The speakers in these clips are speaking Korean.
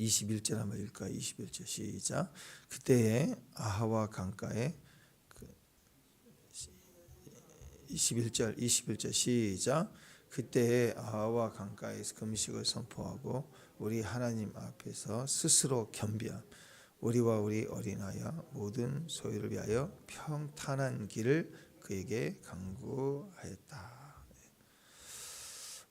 21절 한번 읽을까요? 21절 시작. 그때에 아하와 강가에 21절 시작. 그때에 아하와 강가에서 금식을 선포하고 우리 하나님 앞에서 스스로 겸비함. 우리와 우리 어린아이와 모든 소유를 위하여 평탄한 길을 그에게 강구하였다.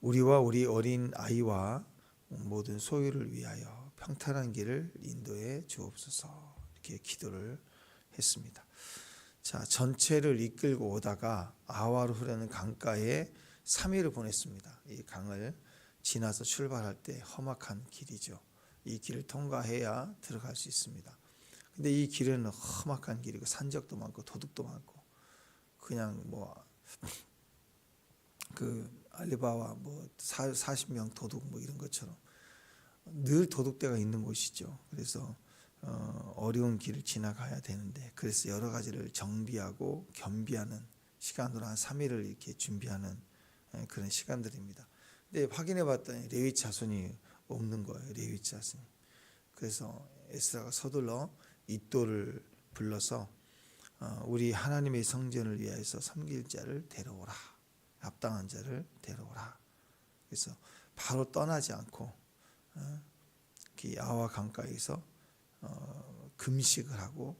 우리와 우리 어린 아이와 모든 소유를 위하여 평탄한 길을 인도해 주옵소서. 이렇게 기도를 했습니다. 자, 전체를 이끌고 오다가 아하로 흐르는 강가에 3일을 보냈습니다. 이 강을 지나서 출발할 때 험악한 길이죠. 이 길을 통과해야 들어갈 수 있습니다. 근데 이 길은 험악한 길이고 산적도 많고 도둑도 많고 그냥 그 알리바와 40명 도둑 이런 것처럼 늘 도둑대가 있는 곳이죠. 그래서 어려운 길을 지나가야 되는데 그래서 여러 가지를 정비하고 겸비하는 시간으로 한 3일을 이렇게 준비하는 그런 시간들입니다. 근데 확인해 봤더니 레위 자손이 없는 거예요. 레위 자손이. 그래서 에스라가 서둘러 잇도를 불러서 우리 하나님의 성전을 위하여서 섬길 자를 데려오라. 합당한 자를 데려오라. 그래서 바로 떠나지 않고 아와 강가에서 금식을 하고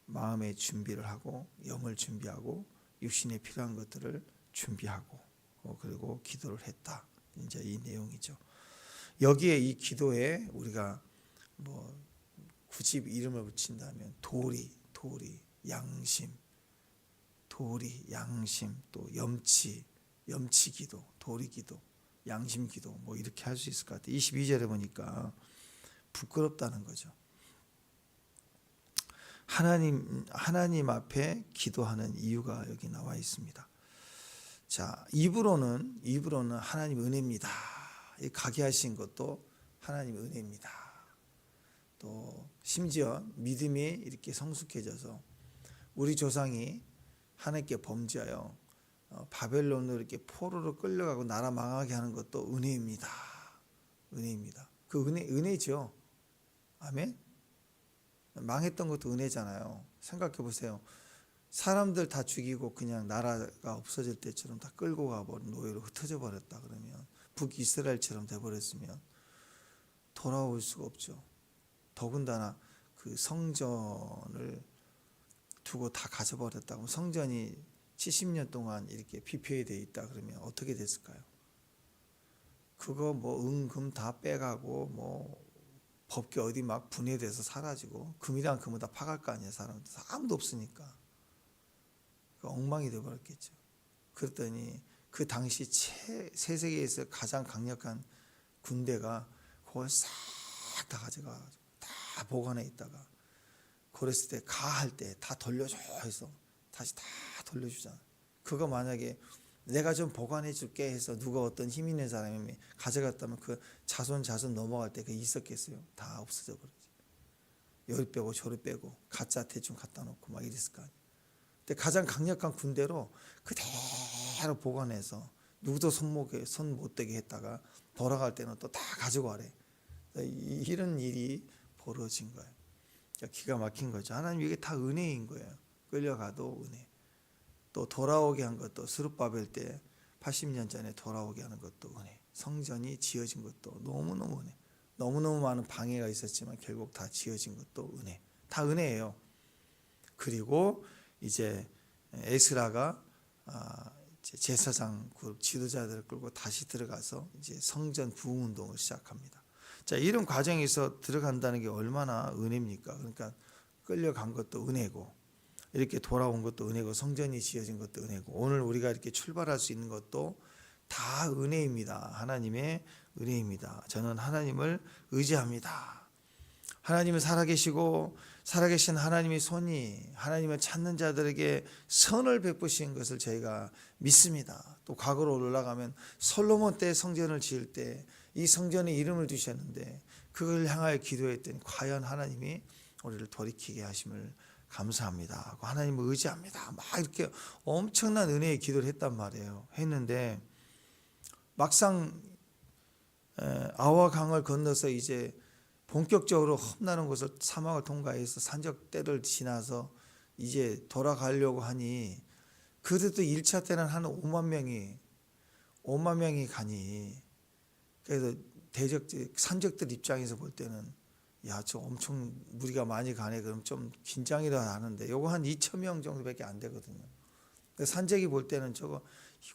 마음의 준비를 하고 영을 준비하고 육신에 필요한 것들을 준비하고 그리고 기도를 했다. 이제 이 내용이죠. 여기에 이 기도에 우리가 굳이 이름을 붙인다면 도리, 양심, 또 염치기도, 도리기도, 양심기도 이렇게 할 수 있을 것 같아요. 22절에 보니까 부끄럽다는 거죠. 하나님 앞에 기도하는 이유가 여기 나와 있습니다. 자, 입으로는 하나님 은혜입니다. 가게 하신 것도 하나님 은혜입니다. 또 심지어 믿음이 이렇게 성숙해져서 우리 조상이 하나님께 범죄하여 바벨론으로 이렇게 포로로 끌려가고 나라 망하게 하는 것도 은혜입니다. 그 은혜죠. 아멘. 망했던 것도 은혜잖아요. 생각해 보세요. 사람들 다 죽이고 그냥 나라가 없어질 때처럼 다 끌고 가버린 노예로 흩어져 버렸다 그러면 북이스라엘처럼 돼버렸으면 돌아올 수가 없죠. 더군다나 그 성전을 두고 다 가져버렸다고 성전이 70년 동안 이렇게 비폐되어 있다 그러면 어떻게 됐을까요? 그거 은금 다 빼가고 법계 어디 막 분해돼서 사라지고 금이랑 금은 다 파갈 거 아니에요. 사람들 아무도 없으니까 엉망이 되어버렸겠죠. 그랬더니 그 당시 세세계에서 가장 강력한 군대가 그걸 싹 다 가져가가지고 다 보관해 있다가 그랬을 때 가할 때 다 돌려줘 해서 다시 다 돌려주잖아. 그거 만약에 내가 좀 보관해 줄게 해서 누가 어떤 힘 있는 사람이 가져갔다면 그 자손 넘어갈 때 그게 있었겠어요? 다 없어져 버리지. 여기 빼고 저리 빼고 가짜 대충 갖다 놓고 막 이랬을 거 아니에요. 근데 가장 강력한 군대로 그대로 보관해서 누구도 손 못 대게 했다가 돌아갈 때는 또 다 가지고 가래. 이런 일이 벌어진 거예요. 기가 막힌 거죠. 하나님 이게 다 은혜인 거예요. 끌려가도 은혜. 또 돌아오게 한 것도 스룹바벨 때 80년 전에 돌아오게 하는 것도 은혜. 성전이 지어진 것도 너무너무 은혜. 너무너무 많은 방해가 있었지만 결국 다 지어진 것도 은혜. 다 은혜예요. 그리고 이제 에스라가 제사장 그룹 지도자들을 끌고 다시 들어가서 이제 성전 부흥 운동을 시작합니다. 자, 이런 과정에서 들어간다는 게 얼마나 은혜입니까? 그러니까 끌려간 것도 은혜고 이렇게 돌아온 것도 은혜고 성전이 지어진 것도 은혜고 오늘 우리가 이렇게 출발할 수 있는 것도 다 은혜입니다. 하나님의 은혜입니다. 저는 하나님을 의지합니다. 하나님은 살아계시고 살아계신 하나님의 손이 하나님을 찾는 자들에게 선을 베푸신 것을 저희가 믿습니다. 또 과거로 올라가면 솔로몬 때 성전을 지을 때 이 성전에 이름을 두셨는데 그걸 향하여 기도했더니 과연 하나님이 우리를 돌이키게 하심을 감사합니다. 하나님을 의지합니다. 막 이렇게 엄청난 은혜의 기도를 했단 말이에요. 했는데 막상 아와 강을 건너서 이제 본격적으로 험난한 곳을 사막을 통과해서 산적대를 지나서 이제 돌아가려고 하니 그래도 1차 때는 한 5만 명이 가니 그래서 산적들 입장에서 볼 때는 야, 저 엄청 무리가 많이 가네. 그럼 좀 긴장이라 하는데 요거 한 2천 명 정도밖에 안 되거든요. 산적이 볼 때는 저거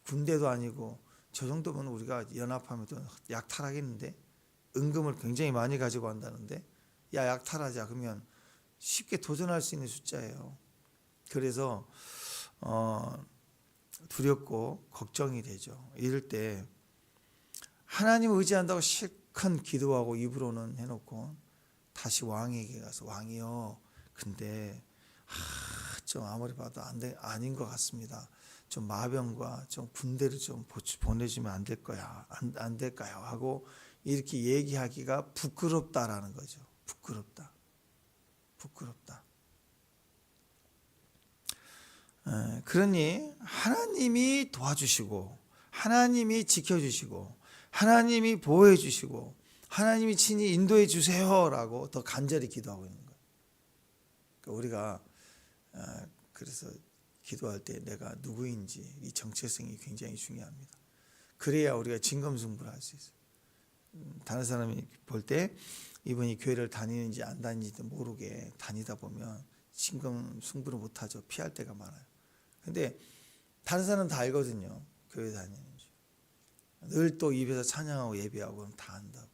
군대도 아니고 저 정도면 우리가 연합하면 또 약탈하겠는데 은금을 굉장히 많이 가지고 간다는데 야, 약탈하자 그러면 쉽게 도전할 수 있는 숫자예요. 그래서 두렵고 걱정이 되죠. 이럴 때 하나님 의지한다고 실컷 기도하고 입으로는 해놓고 다시 왕에게 가서 왕이요, 근데 좀 아무리 봐도 아닌 것 같습니다. 좀 마병과 좀 군대를 좀 보내주면 안 될 거야, 안 될까요? 하고 이렇게 얘기하기가 부끄럽다라는 거죠. 부끄럽다. 그러니 하나님이 도와주시고 하나님이 지켜주시고 하나님이 보호해 주시고 하나님이 친히 인도해 주세요라고 더 간절히 기도하고 있는 거예요. 그러니까 우리가 그래서 기도할 때 내가 누구인지 이 정체성이 굉장히 중요합니다. 그래야 우리가 진검승부를 할 수 있어요. 다른 사람이 볼 때 이분이 교회를 다니는지 안 다니는지도 모르게 다니다 보면 진검승부를 못하죠. 피할 때가 많아요. 근데 다른 사람은 다 알거든요. 교회 다니는지. 늘 또 입에서 찬양하고 예배하고 그럼 다 안다고.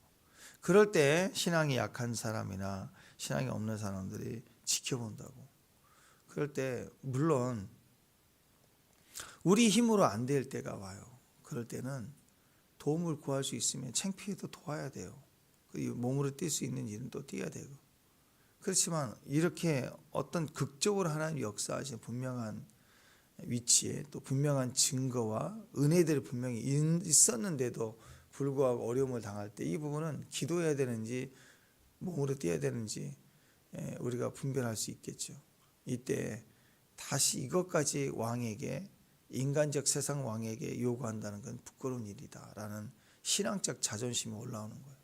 그럴 때 신앙이 약한 사람이나 신앙이 없는 사람들이 지켜본다고. 그럴 때 물론 우리 힘으로 안 될 때가 와요. 그럴 때는 도움을 구할 수 있으면 창피해도 도와야 돼요. 몸으로 뛸 수 있는 일은 또 뛰어야 되고. 그렇지만 이렇게 어떤 극적으로 하나님 역사하신 분명한 위치에 또 분명한 증거와 은혜들이 분명히 있었는데도 불구하고 어려움을 당할 때 이 부분은 기도해야 되는지 몸으로 뛰어야 되는지 우리가 분별할 수 있겠죠. 이때 다시 이것까지 왕에게, 인간적 세상 왕에게 요구한다는 건 부끄러운 일이다라는 신앙적 자존심이 올라오는 거예요.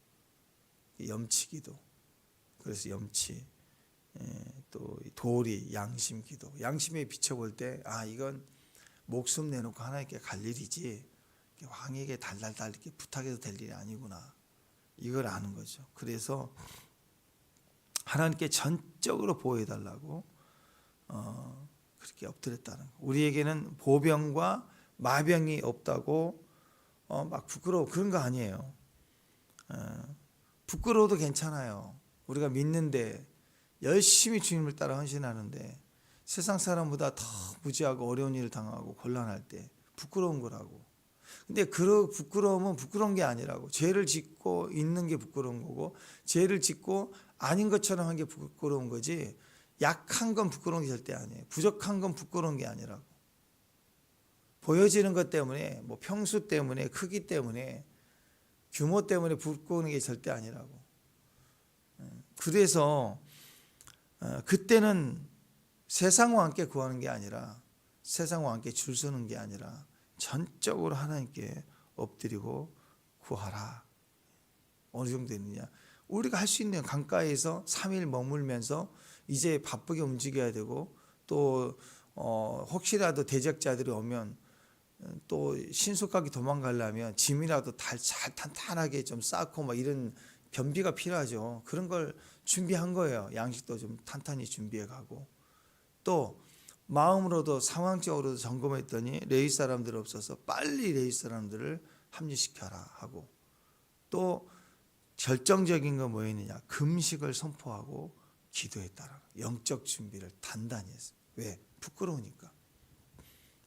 염치기도. 그래서 염치, 또 도리, 양심기도. 양심에 비춰볼 때 이건 목숨 내놓고 하나님께 갈 일이지 왕에게 달달달 이렇게 부탁해도 될 일이 아니구나, 이걸 아는 거죠. 그래서 하나님께 전적으로 보호해달라고 그렇게 엎드렸다는 거. 우리에게는 보병과 마병이 없다고 막 부끄러워 그런 거 아니에요. 부끄러워도 괜찮아요. 우리가 믿는데 열심히 주님을 따라 헌신하는데 세상 사람보다 더 무지하고 어려운 일을 당하고 곤란할 때 부끄러운 거라고. 근데 그 부끄러움은 부끄러운 게 아니라고. 죄를 짓고 있는 게 부끄러운 거고 죄를 짓고 아닌 것처럼 한 게 부끄러운 거지, 약한 건 부끄러운 게 절대 아니에요. 부족한 건 부끄러운 게 아니라고. 보여지는 것 때문에, 뭐 평수 때문에, 크기 때문에, 규모 때문에 부끄러운 게 절대 아니라고. 그래서 그때는 세상과 함께 구하는 게 아니라, 세상과 함께 줄 서는 게 아니라 전적으로 하나님께 엎드리고 구하라. 어느 정도 있느냐, 우리가 할 수 있는 강가에서 3일 머물면서 이제 바쁘게 움직여야 되고, 또 혹시라도 대적자들이 오면 또 신속하게 도망가려면 짐이라도 잘 탄탄하게 좀 쌓고 막 이런 변비가 필요하죠. 그런 걸 준비한 거예요. 양식도 좀 탄탄히 준비해 가고, 또 마음으로도 상황적으로도 점검했더니 레위 사람들 없어서 빨리 레위 사람들을 합류시켜라 하고, 또 결정적인 건 뭐였느냐, 금식을 선포하고 기도했다라. 영적 준비를 단단히 했어요. 왜? 부끄러우니까.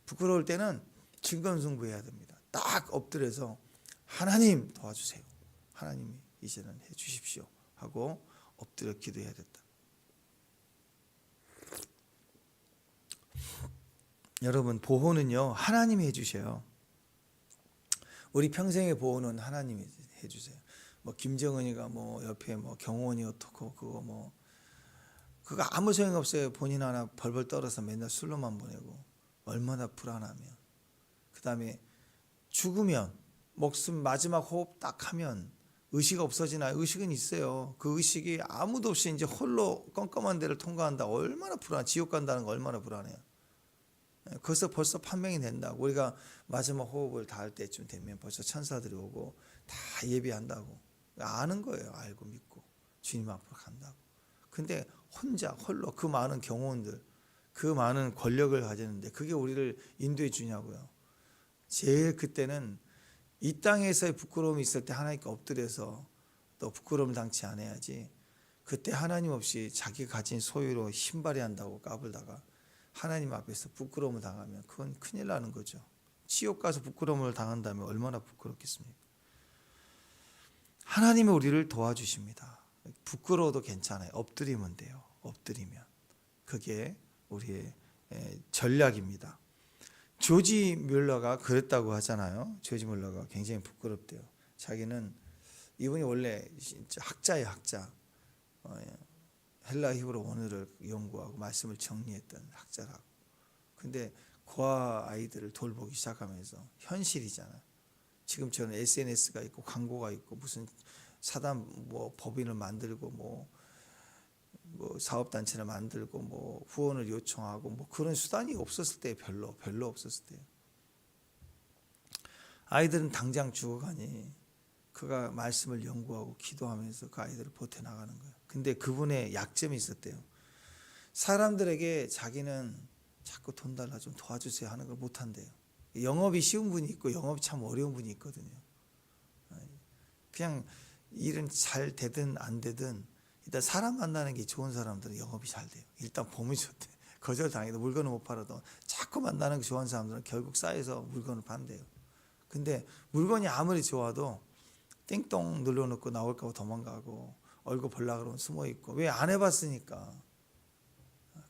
부끄러울 때는 진검승부해야 됩니다. 딱 엎드려서 하나님 도와주세요, 하나님이 이제는 해 주십시오 하고 엎드려 기도해야 됐다. 여러분, 보호는요 하나님이 해주셔요. 우리 평생의 보호는 하나님이 해주세요. 뭐 김정은이가 뭐 옆에 뭐 경호원이 어떻고 그거 아무 소용 없어요. 본인 하나 벌벌 떨어서 맨날 술로만 보내고 얼마나 불안하면. 그 다음에 죽으면 목숨 마지막 호흡 딱 하면 의식 없어지나요? 의식은 있어요. 그 의식이 아무도 없이 이제 홀로 껌껌한 데를 통과한다. 얼마나 불안, 지옥 간다는 거 얼마나 불안해요. 거기서 벌써 판명이 된다고. 우리가 마지막 호흡을 다할 때쯤 되면 벌써 천사들이 오고 다 예비한다고. 아는 거예요. 알고 믿고 주님 앞으로 간다고. 근데 혼자 홀로 그 많은 경호원들, 그 많은 권력을 가지는데 그게 우리를 인도해 주냐고요. 제일 그때는 이 땅에서의 부끄러움이 있을 때 하나님께 엎드려서 또 부끄러움을 당치 않아야지. 그때 하나님 없이 자기가 가진 소유로 힘발휘한다고 까불다가 하나님 앞에서 부끄러움을 당하면 그건 큰일 나는 거죠. 지옥 가서 부끄러움을 당한다면 얼마나 부끄럽겠습니까? 하나님이 우리를 도와주십니다. 부끄러워도 괜찮아요. 엎드리면 돼요. 엎드리면. 그게 우리의 전략입니다. 조지 뮬러가 그랬다고 하잖아요. 조지 뮬러가 굉장히 부끄럽대요. 자기는 이분이 원래 학자예요. 학자. 헬라 히브리 원어를 연구하고 말씀을 정리했던 학자라고. 근데 고아 아이들을 돌보기 시작하면서 현실이잖아요. 지금처럼 SNS가 있고 광고가 있고 무슨 사단 뭐 법인을 만들고 뭐 사업 단체를 만들고 뭐 후원을 요청하고 뭐 그런 수단이 없었을 때 별로 없었을 때 아이들은 당장 죽어가니 그가 말씀을 연구하고 기도하면서 그 아이들을 보태 나가는 거예요. 근데 그분의 약점이 있었대요. 사람들에게 자기는 자꾸 돈 달라 좀 도와주세요 하는 걸 못한대요. 영업이 쉬운 분이 있고 영업이 참 어려운 분이 있거든요. 그냥 일은 잘 되든 안 되든 일단 사람 만나는 게 좋은 사람들은 영업이 잘 돼요. 일단 보면 좋대. 거절당해도 물건을 못 팔아도 자꾸 만나는 게 좋은 사람들은 결국 쌓여서 물건을 판대요. 근데 물건이 아무리 좋아도 띵동 눌러놓고 나올까 봐 도망가고 얼굴 보려고 그러면 숨어있고 왜 안 해봤으니까.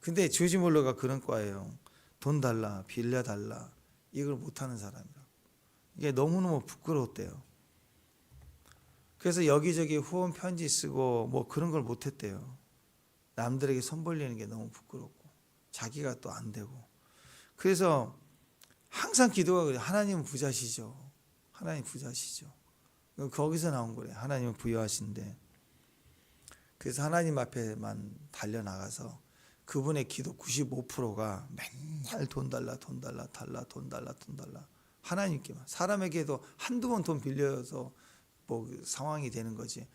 근데 조지 몰러가 그런 과예요. 돈 달라 빌려달라 이걸 못하는 사람이라고. 이게 너무너무 부끄러웠대요. 그래서 여기저기 후원 편지 쓰고 뭐 그런 걸 못했대요. 남들에게 손 벌리는 게 너무 부끄럽고 자기가 또 안 되고. 그래서 항상 기도가 그래요. 하나님은 부자시죠. 하나님 부자시죠. 거기서 나온 거래요. 하나님은 부여하신데. 그래서 하나님 앞에만 달려나가서 그분의 기도 95%가 맨날 돈 달라 돈 달라 달라 돈 달라 돈 달라. 하나님께만. 사람에게도 한두 번 돈 빌려서 뭐 상황이 되는 거지.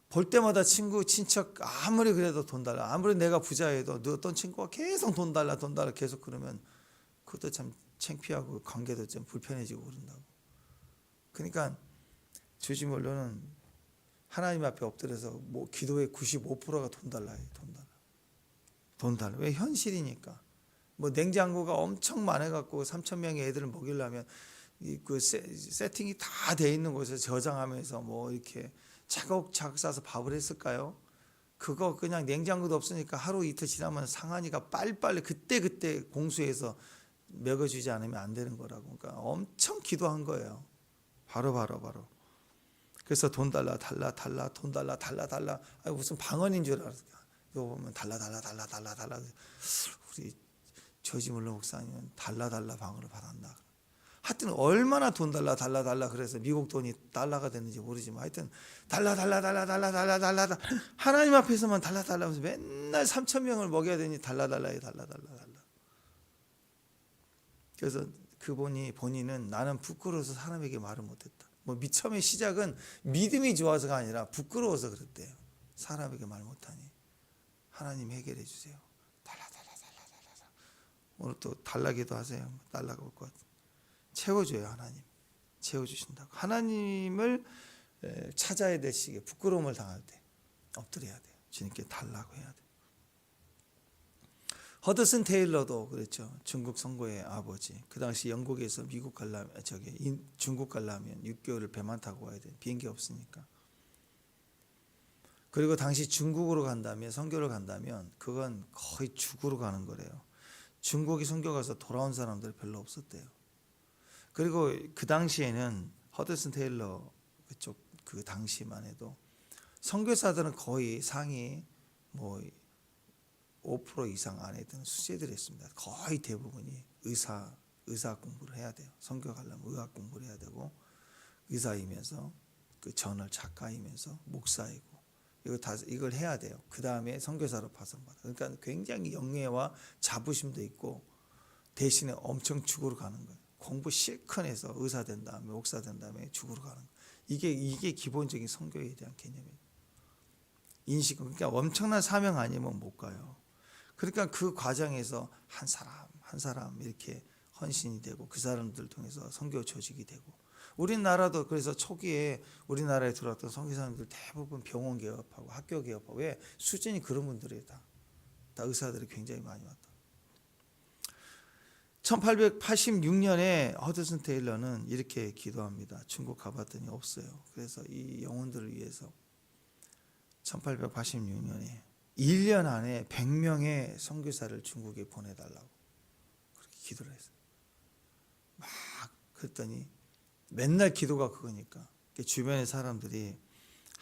볼 때마다 친구 친척 아무리 그래도 돈 달라. 아무리 내가 부자여도 너 어떤 친구가 계속 돈 달라 돈 달라 계속 그러면 그것도 참 창피하고 관계도 좀 불편해지고 그런다고. 그러니까 조지 몰러는 하나님 앞에 엎드려서 뭐 기도의 95%가 돈 달라요. 돈 달라. 돈 달라. 왜? 현실이니까. 뭐 냉장고가 엄청 많아갖고 3,000명의 애들을 먹이려면 그 세팅이 다 돼 있는 곳에서 저장하면서 뭐 이렇게 차곡차곡 싸서 밥을 했을까요? 그거 그냥 냉장고도 없으니까 하루 이틀 지나면 상하니까 빨리빨리 그때 공수해서 먹여주지 않으면 안 되는 거라고. 그러니까 엄청 기도한 거예요. 바로. 그래서 돈 달라 돈 달라. 아니 무슨 방언인 줄 알았어. 이거 보면 달라. 우리 조지 몰러 목사님은 달라 방언을 받았나. 하여튼 얼마나 돈 달라 그래서 미국 돈이 달러가 됐는지 모르지만 하여튼 달라 하나님 앞에서만 달라 하면서 맨날 3,000명을 먹여야 되니 달라. 그래서 본인은 나는 부끄러워서 사람에게 말을 못했다. 뭐 처음에 시작은 믿음이 좋아서가 아니라 부끄러워서 그랬대요. 사람에게 말 못하니 하나님 해결해 주세요. 달라. 오늘 또 달라기도 하세요. 달라가 올 것 같아요. 채워줘요. 하나님 채워주신다고. 하나님을 찾아야 될 시기에 부끄러움을 당할 때 엎드려야 돼요. 주님께 달라고 해야 돼요. 허드슨 테일러도 그랬죠. 중국 선거의 아버지. 그 당시 영국에서 미국 가려면 중국 가려면 6개월을 배만 타고 와야 돼. 비행기 없으니까. 그리고 당시 중국으로 간다면 선교를 간다면 그건 거의 죽으러 가는 거래요. 중국에 선교 가서 돌아온 사람들 별로 없었대요. 그리고 그 당시에는 허드슨 테일러 그쪽 그 당시만 해도 선교사들은 거의 상위 뭐 5% 이상 안에 드는 수재들이 있습니다. 거의 대부분이 의사 공부를 해야 돼요. 선교 가려면 의학 공부를 해야 되고 의사이면서 그 저널 작가이면서 목사이고 이걸 해야 돼요. 그 다음에 선교사로 파송받아. 그러니까 굉장히 영예와 자부심도 있고 대신에 엄청 죽으러 가는 거예요. 공부 실컷 해서 의사 된 다음에 목사 된 다음에 죽으러 가는 거예요. 이게 기본적인 선교에 대한 개념이에요. 인식. 그러니까 엄청난 사명 아니면 못 가요. 그러니까 그 과정에서 한 사람 이렇게 헌신이 되고 그 사람들 통해서 선교 조직이 되고 우리나라도 그래서 초기에 우리나라에 들어왔던 선교사님들 대부분 병원 개업하고 학교 개업하고 왜 수준이 그런 분들이 다 의사들이 굉장히 많이 왔다. 1886년에 허드슨 테일러는 이렇게 기도합니다. 중국 가봤더니 없어요. 그래서 이 영혼들을 위해서 1886년에 1년 안에 100명의 선교사를 중국에 보내달라고 그렇게 기도를 했어요. 막 그랬더니 맨날 기도가 그거니까 주변의 사람들이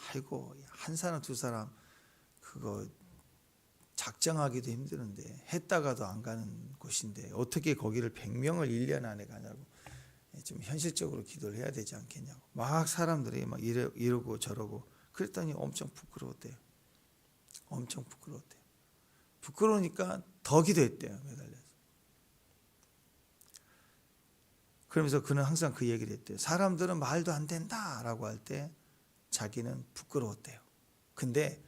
아이고 한 사람 두 사람 그거 작정하기도 힘드는데 했다가도 안 가는 곳인데 어떻게 거기를 100명을 1년 안에 가냐고 좀 현실적으로 기도를 해야 되지 않겠냐고 막 사람들이 막 이러고 저러고 그랬더니 엄청 부끄러웠대요. 엄청 부끄러웠대요. 부끄러우니까 더 기도했대요. 매달려서. 그러면서 그는 항상 그 얘기를 했대요. 사람들은 말도 안 된다라고 할 때 자기는 부끄러웠대요. 근데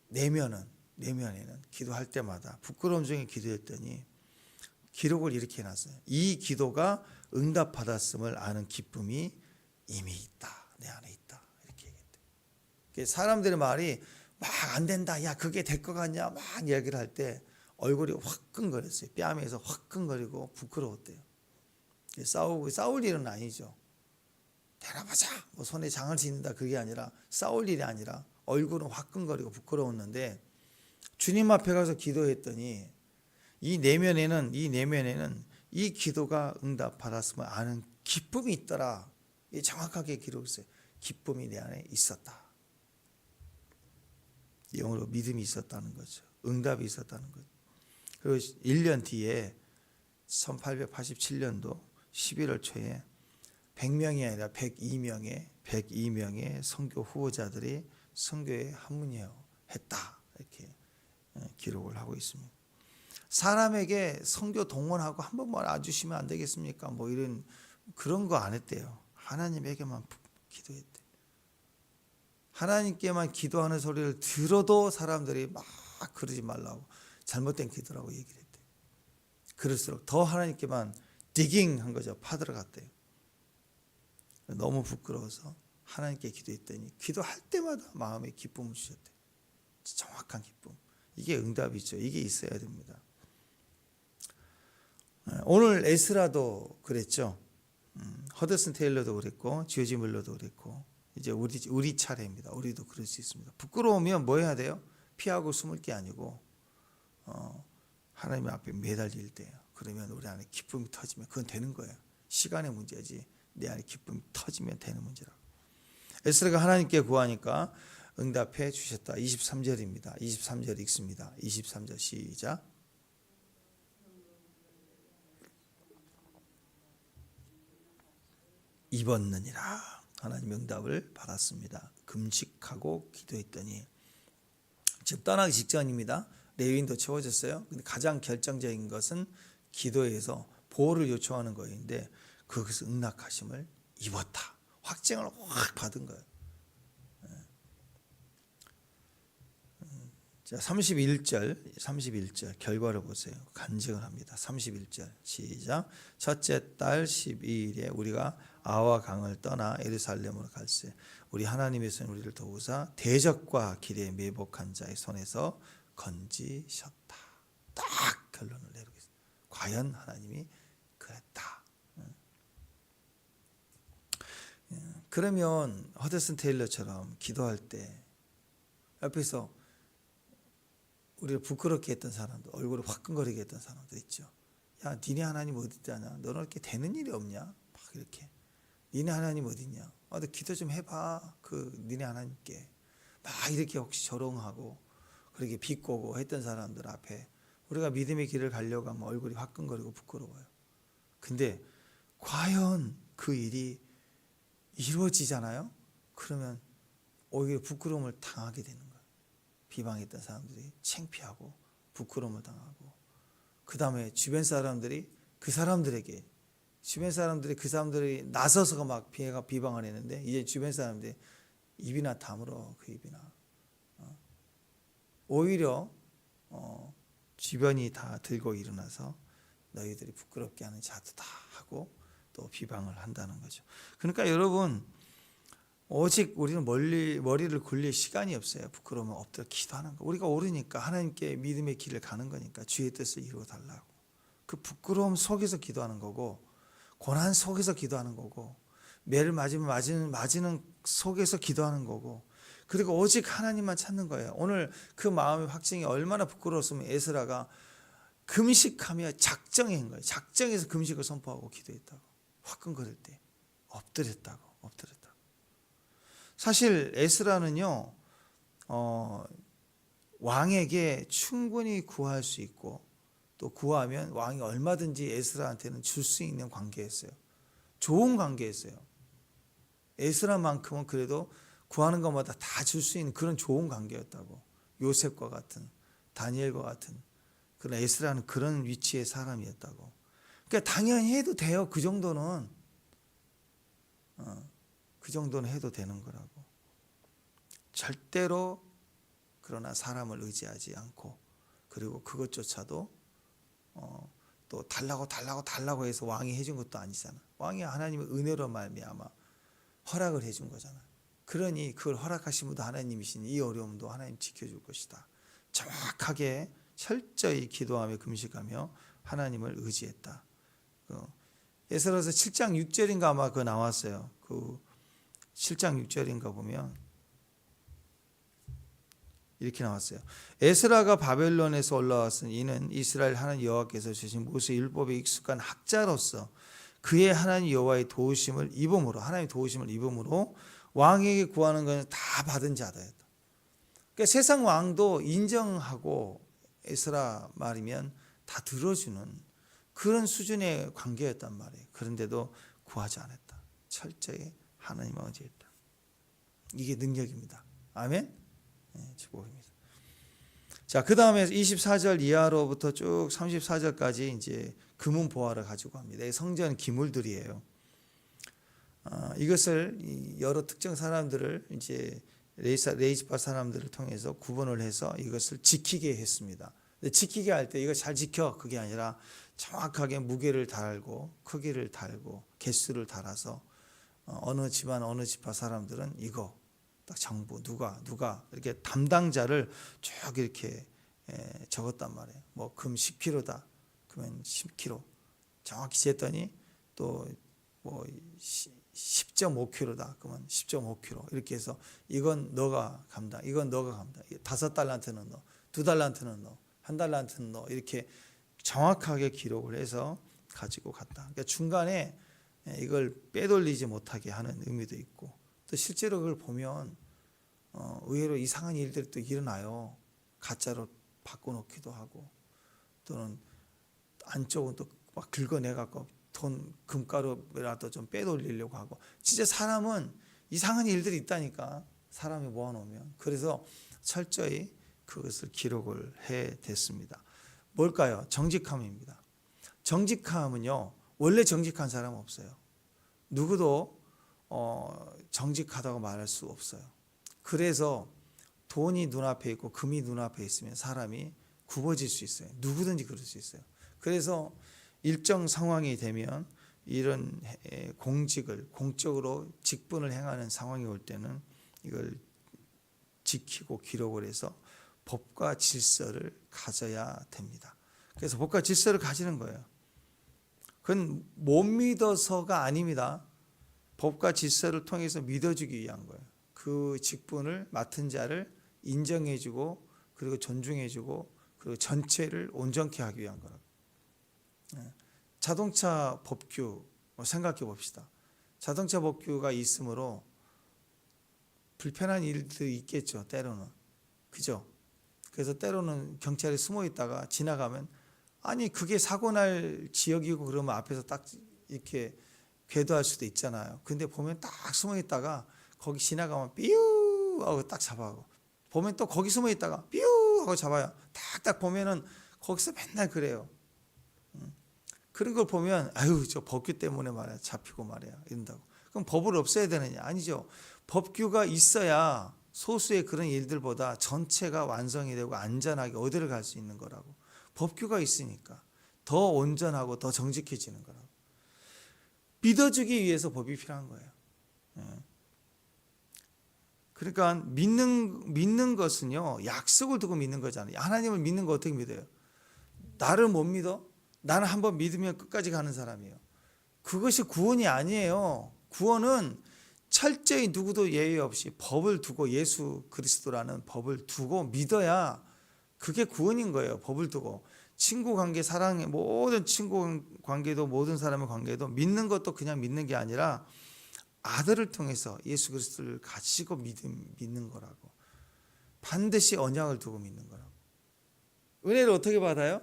내면에는 기도할 때마다 부끄러움 중에 기도했더니 기록을 이렇게 해놨어요. 이 기도가 응답받았음을 아는 기쁨이 이미 있다. 내 안에 있다. 이렇게 얘기했대요. 사람들의 말이 막 안 된다. 야 그게 될 것 같냐. 막 얘기를 할 때 얼굴이 화끈거렸어요. 뺨에서 화끈거리고 부끄러웠대요. 싸울 일은 아니죠. 데려보자. 뭐 손에 장을 짓는다. 그게 아니라 싸울 일이 아니라 얼굴은 화끈거리고 부끄러웠는데 주님 앞에 가서 기도했더니 이 내면에는 이 기도가 응답 받았음을 아는 기쁨이 있더라. 정확하게 기록했어요. 기쁨이 내 안에 있었다. 영어로 믿음이 있었다는 거죠. 응답이 있었다는 거죠. 그리고 1년 뒤에 1887년도 11월 초에 100명이 아니라 102명의 선교 후보자들이 선교에 합문했다. 이렇게 기록을 하고 있습니다. 사람에게 선교 동원하고 한 번만 와주시면 안 되겠습니까? 뭐 이런 그런 거 안 했대요. 하나님에게만 기도했대. 하나님께만 기도하는 소리를 들어도 사람들이 막 그러지 말라고 잘못된 기도라고 얘기를 했대. 그럴수록 더 하나님께만 디깅한 거죠. 파들어갔대요. 너무 부끄러워서 하나님께 기도했더니 기도할 때마다 마음에 기쁨을 주셨대요. 정확한 기쁨. 이게 응답이죠. 이게 있어야 됩니다. 오늘 에스라도 그랬죠. 허드슨 테일러도 그랬고 조지 밀러도 그랬고 이제 우리 차례입니다. 우리도 그럴 수 있습니다. 부끄러우면 뭐 해야 돼요? 피하고 숨을 게 아니고 하나님 앞에 매달릴 때요. 그러면 우리 안에 기쁨이 터지면 그건 되는 거예요. 시간의 문제지 내 안에 기쁨이 터지면 되는 문제라고. 에스라가 하나님께 구하니까 응답해 주셨다. 23절입니다. 23절 읽습니다. 23절 시작. 입었느니라. 하나님 응답을 받았습니다. 금식하고 기도했더니 지금 떠나기 직전입니다. 레위인도 채워졌어요. 근데 가장 결정적인 것은 기도에서 보호를 요청하는 거인데 거기서 응낙하심을 입었다. 확증을 확 받은 거예요. 자, 31절 결과를 보세요. 간증을 합니다. 31절 시작. 첫째 달 12일에 우리가 아와 강을 떠나 예루살렘으로 갈새 우리 하나님의 손 우리를 도우사 대적과 길에 매복한 자의 손에서 건지셨다. 딱 결론을 내리고 있어요. 과연 하나님이 그랬다. 그러면 허드슨 테일러처럼 기도할 때 옆에서 우리를 부끄럽게 했던 사람들, 얼굴을 화끈거리게 했던 사람들 있죠. 야, 니네 하나님 어디 있냐? 너는 이렇게 되는 일이 없냐? 막 이렇게. 니네 하나님 어디 있냐? 너 기도 좀 해봐. 니네 하나님께. 막 이렇게 혹시 조롱하고 그렇게 비꼬고 했던 사람들 앞에 우리가 믿음의 길을 가려고 하면 얼굴이 화끈거리고 부끄러워요. 근데 과연 그 일이 이루어지잖아요. 그러면 오히려 부끄러움을 당하게 되는 거예요. 비방했던 사람들이 창피하고 부끄러움을 당하고, 그 다음에 주변 사람들이 그 사람들에게, 주변 사람들이 그 사람들이 나서서 막 비방을 했는데, 이제 주변 사람들이 입이나 다물어, 그 입이나. 오히려 주변이 다 들고 일어나서 너희들이 부끄럽게 하는 자도다 하고 또 비방을 한다는 거죠. 그러니까 여러분, 오직 우리는 머리를 굴릴 시간이 없어요. 부끄러우면 엎드려 기도하는 거. 우리가 오르니까 하나님께 믿음의 길을 가는 거니까 주의 뜻을 이루어 달라고. 그 부끄러움 속에서 기도하는 거고, 고난 속에서 기도하는 거고, 매를 맞이는 속에서 기도하는 거고, 그리고 오직 하나님만 찾는 거예요. 오늘 그 마음의 확증이 얼마나 부끄러웠으면 에스라가 금식하며 작정한 거예요. 작정해서 금식을 선포하고 기도했다고. 화끈거릴 때 엎드렸다고. 사실 에스라는요, 왕에게 충분히 구할 수 있고, 또 구하면 왕이 얼마든지 에스라한테는 줄 수 있는 관계였어요. 좋은 관계였어요. 에스라만큼은 그래도 구하는 것마다 다 줄 수 있는 그런 좋은 관계였다고. 요셉과 같은, 다니엘과 같은 그런 에스라는 그런 위치의 사람이었다고. 그러니까 당연히 해도 돼요. 그 정도는 해도 되는 거라고. 절대로 그러나 사람을 의지하지 않고, 그리고 그것조차도 또 달라고 해서 왕이 해준 것도 아니잖아. 왕이 하나님의 은혜로 말미암아 허락을 해준 거잖아. 그러니 그걸 허락하신 분도 하나님이시니 이 어려움도 하나님 지켜줄 것이다. 정확하게 철저히 기도하며 금식하며 하나님을 의지했다. 에스라서 7장 6절인가 아마 그거 나왔어요. 그 7장 6절인가 보면 이렇게 나왔어요. 에스라가 바벨론에서 올라왔으니 이는 이스라엘 하나님 여호와께서 주신 모세 율법에 익숙한 학자로서 그의 하나님 여호와의 도우심을 입음으로, 하나님의 도우심을 입음으로 왕에게 구하는 것은 다 받은 자다. 그러니까 세상 왕도 인정하고 에스라 말이면 다 들어주는 그런 수준의 관계였단 말이에요. 그런데도 구하지 않았다. 철저히 하나님을 의지했다. 이게 능력입니다. 아멘. 네, 축복입니다. 자, 그 다음에 24절 이하로부터 쭉 34절까지 이제 금은 보화를 가지고 합니다. 성전 기물들이에요. 이것을 여러 특정 사람들을 이제 레이스파 사람들을 통해서 구분을 해서 이것을 지키게 했습니다. 지키게 할 때 이거 잘 지켜, 그게 아니라 정확하게 무게를 달고 크기를 달고 개수를 달아서 어느 집안 어느 지파 사람들은 이거 딱 정부 누가 이렇게 담당자를 쭉 이렇게 적었단 말이에요. 뭐 금 10kg다 그러면 10kg 정확히 쟀더니 또 뭐 10.5kg다 그러면 10.5kg 이렇게 해서 이건 너가 감당, 이건 너가 감당, 5달란트는 너, 2달란트는 너, 1달란트는 너, 이렇게 정확하게 기록을 해서 가지고 갔다. 그러니까 중간에 이걸 빼돌리지 못하게 하는 의미도 있고, 또 실제로 그걸 보면 의외로 이상한 일들이 또 일어나요. 가짜로 바꿔놓기도 하고, 또는 안쪽은 또 막 긁어내갖고 돈 금가루라도 좀 빼돌리려고 하고. 진짜 사람은 이상한 일들이 있다니까, 사람이 모아놓으면. 그래서 철저히 그것을 기록을 해댔습니다. 뭘까요? 정직함입니다. 정직함은요, 원래 정직한 사람은 없어요. 누구도 정직하다고 말할 수 없어요. 그래서 돈이 눈앞에 있고 금이 눈앞에 있으면 사람이 굽어질 수 있어요. 누구든지 그럴 수 있어요. 그래서 일정 상황이 되면 이런 공직을 공적으로 직분을 행하는 상황이 올 때는 이걸 지키고 기록을 해서 법과 질서를 가져야 됩니다. 그래서 법과 질서를 가지는 거예요. 그건 못 믿어서가 아닙니다. 법과 질서를 통해서 믿어주기 위한 거예요. 그 직분을 맡은 자를 인정해주고, 그리고 존중해주고, 그리고 전체를 온전케 하기 위한 거라고. 자동차 법규 생각해 봅시다. 자동차 법규가 있으므로 불편한 일도 있겠죠, 때로는. 그죠? 그래서 때로는 경찰이 숨어 있다가 지나가면, 아니 그게 사고 날 지역이고 그러면 앞에서 딱 이렇게 궤도할 수도 있잖아요. 근데 보면 딱 숨어 있다가 거기 지나가면 삐우 하고 딱 잡아가고, 보면 또 거기 숨어 있다가 삐우 하고 잡아요. 딱딱 보면은 거기서 맨날 그래요. 그런 걸 보면 아유 저 법규 때문에 말이야 잡히고 말이야 이런다고. 그럼 법을 없애야 되느냐? 아니죠. 법규가 있어야 소수의 그런 일들보다 전체가 완성이 되고 안전하게 어디를 갈 수 있는 거라고. 법규가 있으니까 더 온전하고 더 정직해지는 거라고. 믿어주기 위해서 법이 필요한 거예요. 그러니까 믿는 것은요, 약속을 두고 믿는 거잖아요. 하나님을 믿는 거 어떻게 믿어요? 나를 못 믿어? 나는 한번 믿으면 끝까지 가는 사람이에요. 그것이 구원이 아니에요. 구원은 철저히 누구도 예외 없이 법을 두고, 예수 그리스도라는 법을 두고 믿어야 그게 구원인 거예요. 법을 두고. 친구 관계, 사랑의 모든 친구 관계도, 모든 사람의 관계도 믿는 것도 그냥 믿는 게 아니라 아들을 통해서 예수 그리스도를 가지고 믿는 거라고. 반드시 언약을 두고 믿는 거라고. 은혜를 어떻게 받아요?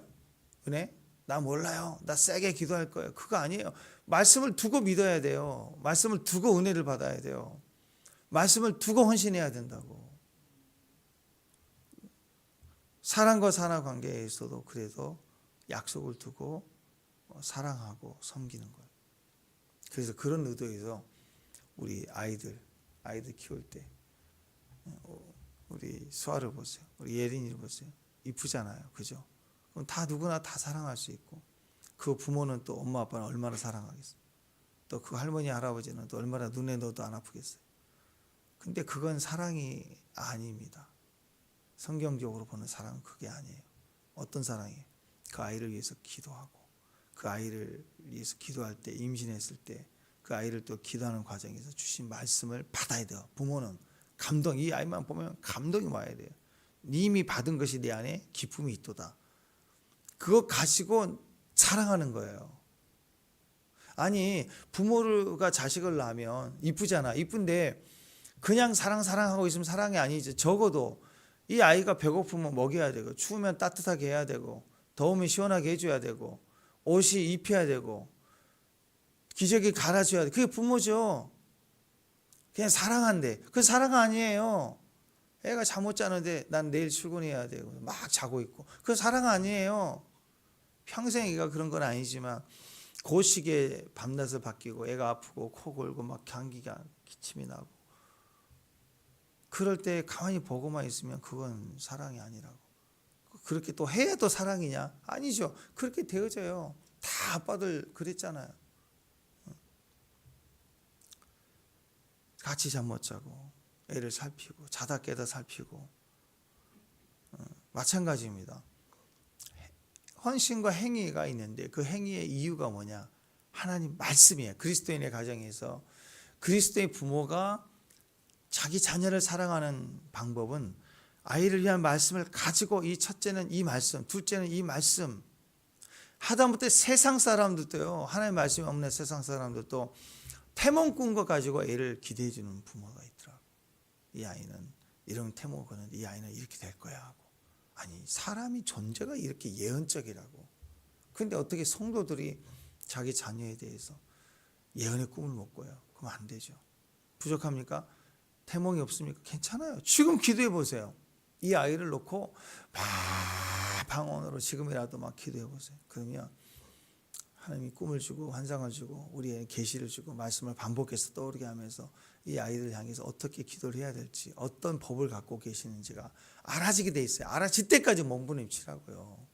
은혜? 나 몰라요. 나 세게 기도할 거예요. 그거 아니에요. 말씀을 두고 믿어야 돼요. 말씀을 두고 은혜를 받아야 돼요. 말씀을 두고 헌신해야 된다고. 사랑과 사랑 관계에서도 그래도 약속을 두고 사랑하고 섬기는 거예요. 그래서 그런 의도에서 우리 아이들 키울 때 우리 수아를 보세요. 우리 예린이를 보세요. 이쁘잖아요. 그죠? 그럼 다 누구나 다 사랑할 수 있고, 그 부모는 또 엄마 아빠는 얼마나 사랑하겠어요. 또 그 할머니 할아버지는 또 얼마나 눈에 넣어도 안 아프겠어요. 근데 그건 사랑이 아닙니다. 성경적으로 보는 사랑은 그게 아니에요. 어떤 사랑이에요? 그 아이를 위해서 기도하고, 그 아이를 위해서 기도할 때, 임신했을 때 그 아이를 또 기도하는 과정에서 주신 말씀을 받아야 돼요. 부모는 감동, 이 아이만 보면 감동이 와야 돼요. 이미 받은 것이 내 안에 기쁨이 있도다. 그거 가지고 사랑하는 거예요. 아니, 부모가 자식을 낳으면 이쁘잖아. 이쁜데 그냥 사랑하고 있으면 사랑이 아니지. 적어도 이 아이가 배고프면 먹여야 되고, 추우면 따뜻하게 해야 되고, 더우면 시원하게 해줘야 되고, 옷이 입혀야 되고, 기저귀 갈아줘야 돼. 그게 부모죠. 그냥 사랑한대. 그 사랑 아니에요. 애가 잠 못 자는데 난 내일 출근해야 되고 막 자고 있고, 그 사랑 아니에요. 평생 애가 그런 건 아니지만 그 시기에 밤낮을 바뀌고 애가 아프고 코 골고 막 감기가 기침이 나고, 그럴 때 가만히 보고만 있으면 그건 사랑이 아니라고. 그렇게 또 해야 또 사랑이냐? 아니죠. 그렇게 되어져요. 다 아빠들 그랬잖아요. 같이 잠 못 자고 애를 살피고, 자다 깨다 살피고. 마찬가지입니다. 헌신과 행위가 있는데 그 행위의 이유가 뭐냐? 하나님 말씀이에요. 그리스도인의 가정에서 그리스도의 부모가 자기 자녀를 사랑하는 방법은 아이를 위한 말씀을 가지고, 이 첫째는 이 말씀, 둘째는 이 말씀. 하다못해 세상 사람들도요, 하나님의 말씀이 없는 세상 사람들도 태몽 꾼 거 가지고 애를 기대해 주는 부모가 있더라고. 이 아이는 이런 태몽을 꾸는데 이 아이는 이렇게 될 거야 하고. 아니, 사람이 존재가 이렇게 예언적이라고. 근데 어떻게 성도들이 자기 자녀에 대해서 예언의 꿈을 못 꿔요? 그럼 안 되죠. 부족합니까? 태몽이 없습니까? 괜찮아요. 지금 기도해 보세요. 이 아이를 놓고 방언으로 지금이라도 막 기도해 보세요. 그러면 하나님이 꿈을 주고 환상을 주고 우리의 계시를 주고 말씀을 반복해서 떠오르게 하면서 이 아이를 향해서 어떻게 기도를 해야 될지, 어떤 법을 갖고 계시는지가 알아지게 돼 있어요. 알아질 때까지 몸부림치라고요.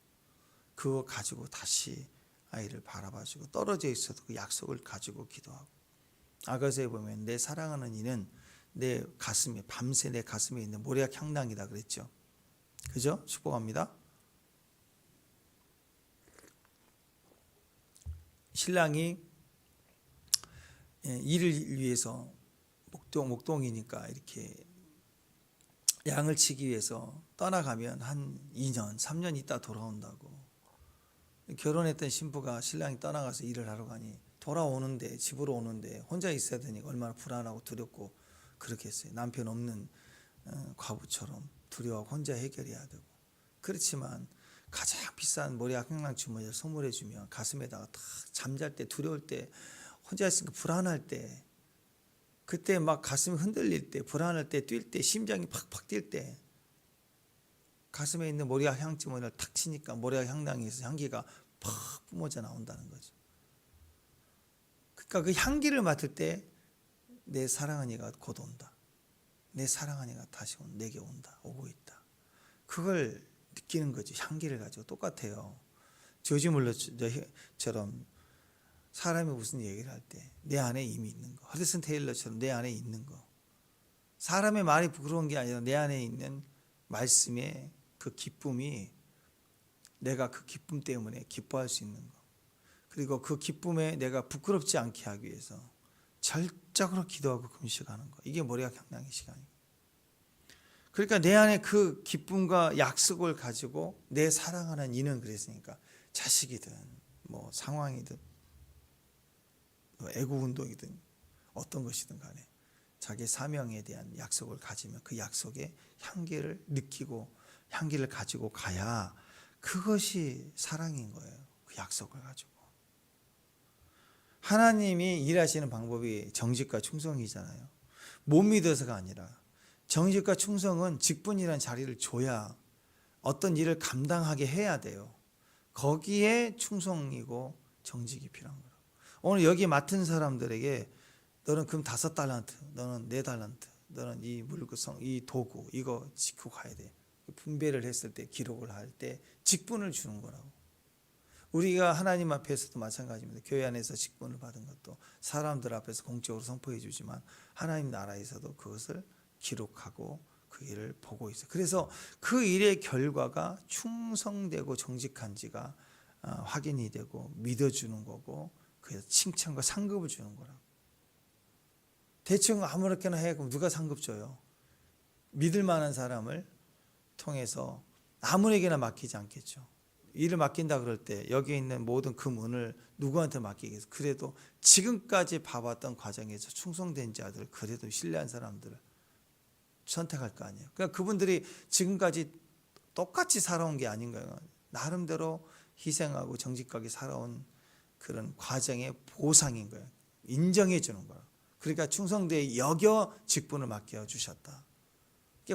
그거 가지고 다시 아이를 바라봐주고, 떨어져 있어도 그 약속을 가지고 기도하고. 아가서에 보면 내 사랑하는 이는 내 가슴에, 밤새 내 가슴에 있는 모래약 향낭이다 그랬죠. 그죠? 축복합니다. 신랑이 일을 위해서 목동이니까 이렇게 양을 치기 위해서 떠나가면 한 2년, 3년 있다 돌아온다고. 결혼했던 신부가 신랑이 떠나가서 일을 하러 가니 돌아오는데, 집으로 오는데 혼자 있어야 되니까 얼마나 불안하고 두렵고 그렇겠어요. 남편 없는 과부처럼 두려워하고 혼자 해결해야 되고. 그렇지만 가장 비싼 모래약 향낭 주머니를 선물해 주면 가슴에다가 탁 잠잘 때, 두려울 때 혼자 있으니까 불안할 때, 그때 막 가슴이 흔들릴 때, 불안할 때, 뛸 때, 심장이 팍팍 뛸 때, 가슴에 있는 모리아 향주머니를 탁 치니까 모리아 향당에서 향기가 팍 뿜어져 나온다는 거죠. 그러니까 그 향기를 맡을 때 내 사랑하는 이가 곧 온다. 내 사랑하는 이가 다시 내게 온다. 오고 있다. 그걸 느끼는 거죠. 향기를 가지고 똑같아요. 조지 물러처럼 사람이 무슨 얘기를 할 때 내 안에 이미 있는 거, 허드슨 테일러처럼 내 안에 있는 거, 사람의 말이 부끄러운 게 아니라 내 안에 있는 말씀의 그 기쁨이, 내가 그 기쁨 때문에 기뻐할 수 있는 거, 그리고 그 기쁨에 내가 부끄럽지 않게 하기 위해서 절적으로 기도하고 금식하는 거, 이게 모리아 향락의 시간이에요. 그러니까 내 안에 그 기쁨과 약속을 가지고 내 사랑하는 이는, 그랬으니까 자식이든 뭐 상황이든 애국운동이든 어떤 것이든 간에 자기 사명에 대한 약속을 가지면 그 약속의 향기를 느끼고 향기를 가지고 가야 그것이 사랑인 거예요. 그 약속을 가지고. 하나님이 일하시는 방법이 정직과 충성이잖아요. 못 믿어서가 아니라 정직과 충성은 직분이라는 자리를 줘야 어떤 일을 감당하게 해야 돼요. 거기에 충성이고 정직이 필요한 거예요. 오늘 여기 맡은 사람들에게 너는 금 5달란트, 너는 4달란트, 너는 이 물구성, 이 도구, 이거 지키고 가야 돼. 분배를 했을 때, 기록을 할 때 직분을 주는 거라고. 우리가 하나님 앞에서도 마찬가지입니다. 교회 안에서 직분을 받은 것도 사람들 앞에서 공적으로 선포해 주지만 하나님 나라에서도 그것을 기록하고 그 일을 보고 있어요. 그래서 그 일의 결과가 충성되고 정직한지가 확인이 되고 믿어주는 거고, 그래서 칭찬과 상급을 주는 거라고. 대충 아무렇게나 해 그럼 누가 상급 줘요? 믿을 만한 사람을 통해서 아무에게나 맡기지 않겠죠. 일을 맡긴다 그럴 때 여기에 있는 모든 금은을 누구한테 맡기겠어요? 그래도 지금까지 봐왔던 과정에서 충성된 자들, 그래도 신뢰한 사람들을 선택할 거 아니에요. 그러니까 그분들이 지금까지 똑같이 살아온 게 아닌가요? 나름대로 희생하고 정직하게 살아온 그런 과정의 보상인 거예요. 인정해 주는 거예요. 그러니까 충성되게 여겨 직분을 맡겨주셨다.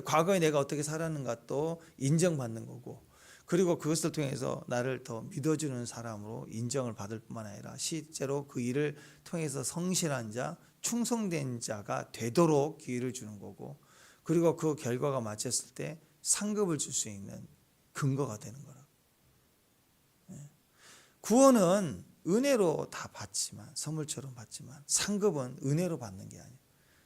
과거에 내가 어떻게 살았는가 또 인정받는 거고, 그리고 그것을 통해서 나를 더 믿어주는 사람으로 인정을 받을 뿐만 아니라 실제로 그 일을 통해서 성실한 자, 충성된 자가 되도록 기회를 주는 거고, 그리고 그 결과가 맞췄을 때 상급을 줄 수 있는 근거가 되는 거라고. 구원은 은혜로 다 받지만, 선물처럼 받지만 상급은 은혜로 받는 게 아니에요.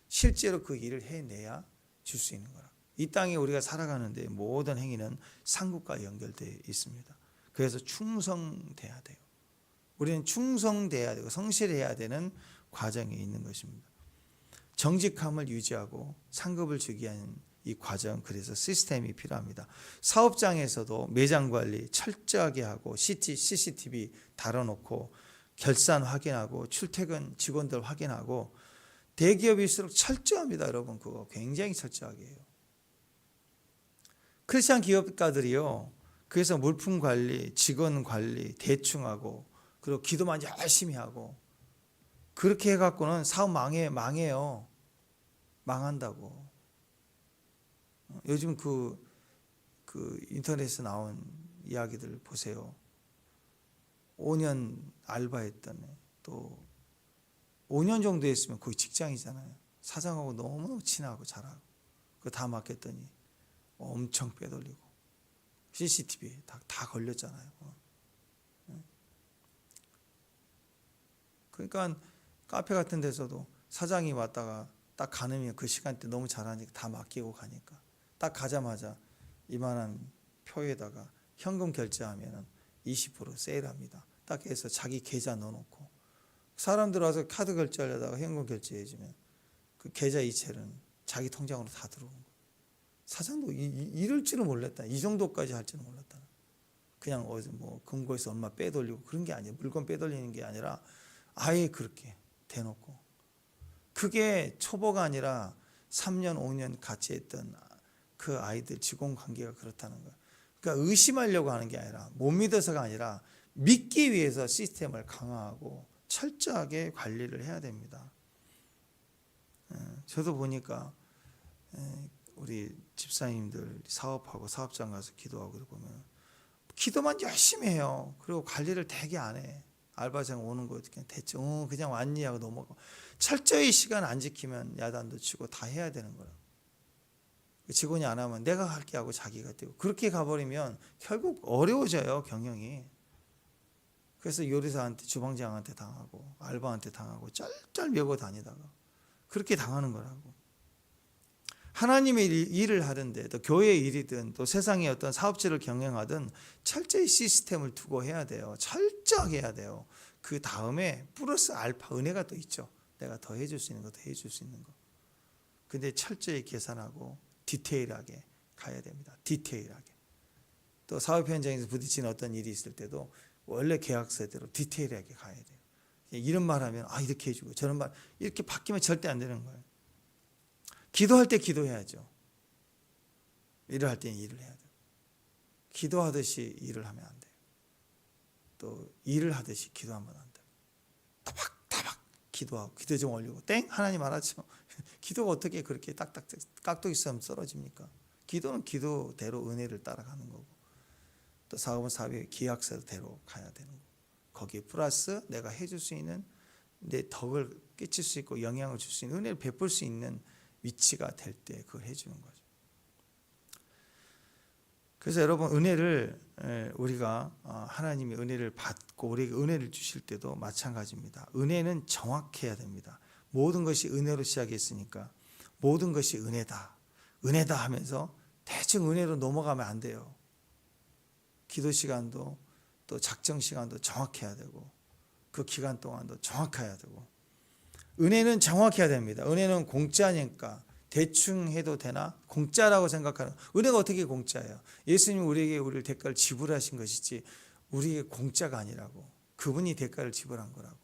실제로 그 일을 해내야 줄 수 있는 거라. 이 땅에 우리가 살아가는데 모든 행위는 상급과 연결되어 있습니다. 그래서 충성돼야 돼요. 우리는 충성돼야 되고 성실해야 되는 과정에 있는 것입니다. 정직함을 유지하고 상급을 주기 위한 이 과정, 그래서 시스템이 필요합니다. 사업장에서도 매장 관리 철저하게 하고 CCTV 달아놓고 결산 확인하고 출퇴근 직원들 확인하고, 대기업일수록 철저합니다. 여러분, 그거 굉장히 철저하게 해요. 크리스찬 기업가들이요, 그래서 물품 관리, 직원 관리 대충 하고, 그리고 기도만 열심히 하고, 그렇게 해갖고는 사업 망해요. 망한다고. 요즘 그 인터넷에 나온 이야기들 보세요. 5년 알바했던 애, 또 5년 정도 했으면 거의 직장이잖아요. 사장하고 너무 친하고 잘하고, 그거 다 맡겼더니 엄청 빼돌리고 CCTV에 다 걸렸잖아요. 그러니까 카페 같은 데서도 사장이 왔다가 딱 가느면 그 시간대 너무 잘하니까 다 맡기고 가니까 딱 가자마자 이만한 표에다가 현금 결제하면 20% 세일합니다. 딱 해서 자기 계좌 넣어놓고, 사람들 와서 카드 결제하려다가 현금 결제해주면 그 계좌 이체는 자기 통장으로 다 들어오는 거예요. 사장도 이럴 줄은 몰랐다. 이 정도까지 할 줄은 몰랐다. 그냥 어디서 뭐 금고에서 얼마 빼돌리고 그런 게 아니에요. 물건 빼돌리는 게 아니라 아예 그렇게 대놓고. 그게 초보가 아니라 3년 5년 같이 했던 그 아이들 직원 관계가 그렇다는 거예요. 그러니까 의심하려고 하는 게 아니라, 못 믿어서가 아니라 믿기 위해서 시스템을 강화하고 철저하게 관리를 해야 됩니다. 저도 보니까 우리 집사님들 사업하고 사업장 가서 기도하고 보면 기도만 열심히 해요. 그리고 관리를 되게 안 해. 알바생 오는 거 그냥 대충 그냥 왔니 하고 넘어가. 철저히 시간 안 지키면 야단도 치고 다 해야 되는 거라. 직원이 안 하면 내가 할게 하고 자기가 뛰고 그렇게 가버리면 결국 어려워져요, 경영이. 그래서 요리사한테 주방장한테 당하고 알바한테 당하고 쩔쩔 매고 다니다가 그렇게 당하는 거라고. 하나님의 일을 하는데 또 교회의 일이든 또 세상의 어떤 사업체를 경영하든 철저히 시스템을 두고 해야 돼요. 철저하게 해야 돼요. 그 다음에 플러스 알파 은혜가 또 있죠. 내가 더 해줄 수 있는 거, 더 해줄 수 있는 거. 근데 철저히 계산하고 디테일하게 가야 됩니다. 디테일하게. 또 사업 현장에서 부딪히는 어떤 일이 있을 때도 원래 계약서대로 디테일하게 가야 돼요. 이런 말 하면 이렇게 해주고 저런 말 이렇게 바뀌면 절대 안 되는 거예요. 기도할 때 기도해야죠. 일을 할 때는 일을 해야 돼요. 기도하듯이 일을 하면 안 돼요. 또 일을 하듯이 기도하면 안 돼요. 따박따박 기도하고 기도 좀 올리고 땡 하나님 알았죠. 기도가 어떻게 그렇게 딱딱 깍두기 싸움 떨어집니까? 기도는 기도대로 은혜를 따라가는 거고 또 사업은 사업의 계약서대로 가야 되는 거고 거기에 플러스 내가 해줄 수 있는 내 덕을 끼칠 수 있고 영향을 줄 수 있는 은혜를 베풀 수 있는 위치가 될 때 그걸 해주는 거죠. 그래서 여러분 은혜를 우리가 하나님의 은혜를 받고 우리에게 은혜를 주실 때도 마찬가지입니다. 은혜는 정확해야 됩니다. 모든 것이 은혜로 시작했으니까 모든 것이 은혜다. 은혜다 하면서 대충 은혜로 넘어가면 안 돼요. 기도 시간도 또 작정 시간도 정확해야 되고 그 기간 동안도 정확해야 되고 은혜는 정확해야 됩니다. 은혜는 공짜니까 대충 해도 되나? 공짜라고 생각하는 은혜가 어떻게 공짜예요? 예수님이 우리에게 우리를 대가를 지불하신 것이지 우리에게 공짜가 아니라고. 그분이 대가를 지불한 거라고.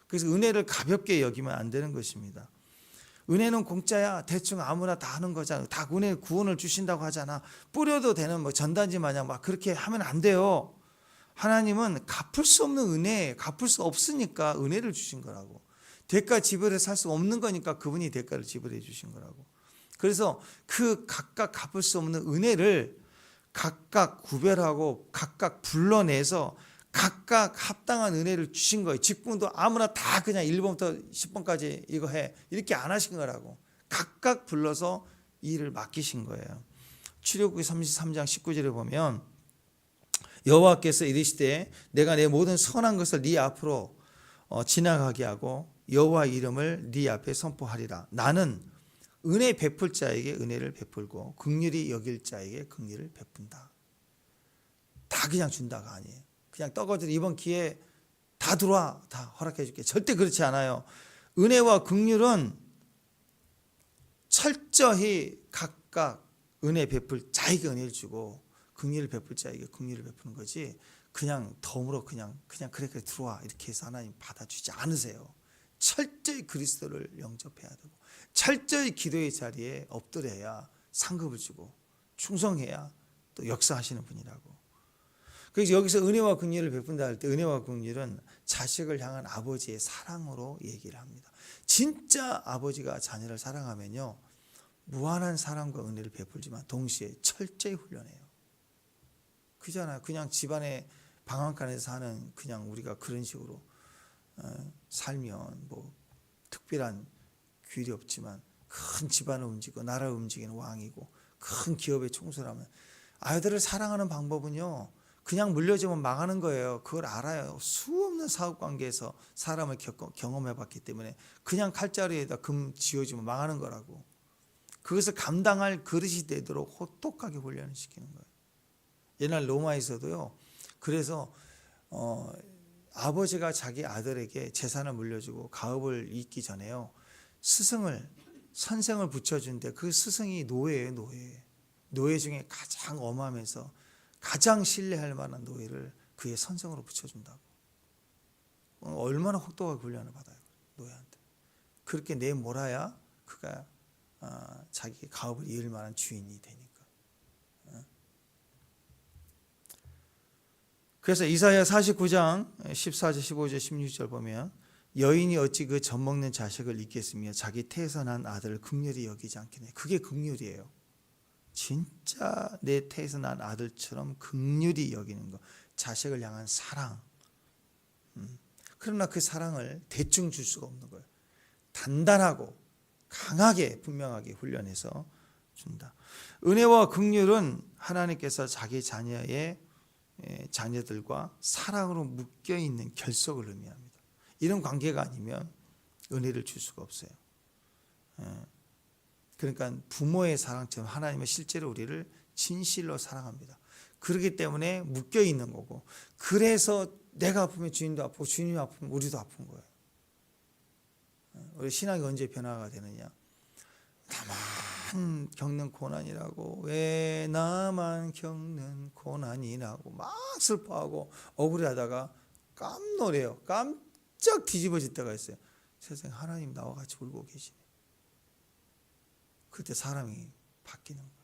그래서 은혜를 가볍게 여기면 안 되는 것입니다. 은혜는 공짜야. 대충 아무나 다 하는 거잖아. 다 은혜 구원을 주신다고 하잖아. 뿌려도 되는 뭐 전단지 마냥 막 그렇게 하면 안 돼요. 하나님은 갚을 수 없는 은혜, 갚을 수 없으니까 은혜를 주신 거라고. 대가 지불해서 살 수 없는 거니까 그분이 대가를 지불해 주신 거라고. 그래서 그 각각 갚을 수 없는 은혜를 각각 구별하고 각각 불러내서 각각 합당한 은혜를 주신 거예요. 직분도 아무나 다 그냥 1번부터 10번까지 이거 해. 이렇게 안 하신 거라고. 각각 불러서 이 일을 맡기신 거예요. 출애굽기 33장 19절에 보면 여호와께서 이르시되 내가 내 모든 선한 것을 네 앞으로 지나가게 하고 여호와의 이름을 네 앞에 선포하리라. 나는 은혜 베풀 자에게 은혜를 베풀고 긍휼히 여길 자에게 긍휼을 베푼다. 다 그냥 준다가 아니에요. 그냥 떠거지로 이번 기회에 다 들어와. 다 허락해 줄게. 절대 그렇지 않아요. 은혜와 긍휼은 철저히 각각 은혜 베풀 자에게 은혜를 주고 긍휼을 베풀 자에게 긍휼을 베푸는 거지 그냥 덤으로 그냥 그래 들어와 이렇게 해서 하나님 받아주지 않으세요. 철저히 그리스도를 영접해야 되고 철저히 기도의 자리에 엎드려야 상급을 주고 충성해야 또 역사하시는 분이라고. 그래서 여기서 은혜와 긍휼을 베푼다 할 때 은혜와 긍휼은 자식을 향한 아버지의 사랑으로 얘기를 합니다. 진짜 아버지가 자녀를 사랑하면요 무한한 사랑과 은혜를 베풀지만 동시에 철저히 훈련해요. 그잖아요. 그냥 집안에 방앗간에서 사는 그냥 우리가 그런 식으로 살면 뭐 특별한 규율이 없지만 큰 집안을 움직이고 나라를 움직이는 왕이고 큰 기업의 총수라면 아이들을 사랑하는 방법은요 그냥 물려주면 망하는 거예요. 그걸 알아요. 수없는 사업관계에서 사람을 경험해봤기 때문에 그냥 칼자루에다 금 지어주면 망하는 거라고. 그것을 감당할 그릇이 되도록 혹독하게 훈련을 시키는 거예요. 옛날 로마에서도요. 그래서 아버지가 자기 아들에게 재산을 물려주고 가업을 잇기 전에요. 선생을 붙여준데 그 스승이 노예예요. 노예 중에 가장 엄하면서 가장 신뢰할 만한 노예를 그의 선생으로 붙여준다고. 얼마나 혹독하게 훈련을 받아요. 노예한테. 그렇게 내몰아야 그가 자기 가업을 이을 만한 주인이 되니까. 그래서 이사야 49장 14절 15절 16절 보면 여인이 어찌 그 젖먹는 자식을 잊겠으며 자기 태에서 난 아들을 긍휼히 여기지 않겠느냐. 그게 긍휼이에요. 진짜 내 태에서 난 아들처럼 긍휼히 여기는 거. 자식을 향한 사랑. 그러나 그 사랑을 대충 줄 수가 없는 거예요. 단단하고 강하게 분명하게 훈련해서 준다. 은혜와 긍휼은 하나님께서 자기 자녀들과 사랑으로 묶여 있는 결속을 의미합니다. 이런 관계가 아니면 은혜를 줄 수가 없어요. 그러니까 부모의 사랑처럼 하나님은 실제로 우리를 진실로 사랑합니다. 그렇기 때문에 묶여 있는 거고, 그래서 내가 아프면 주님도 아프고 주님이 아프면 우리도 아픈 거예요. 우리 신앙이 언제 변화가 되느냐? 나만 겪는 고난이라고, 왜 나만 겪는 고난이라고 막 슬퍼하고 억울해하다가 깜놀해요. 깜짝 뒤집어질 때가 있어요. 세상에 하나님 나와 같이 울고 계시네. 그때 사람이 바뀌는 거예요.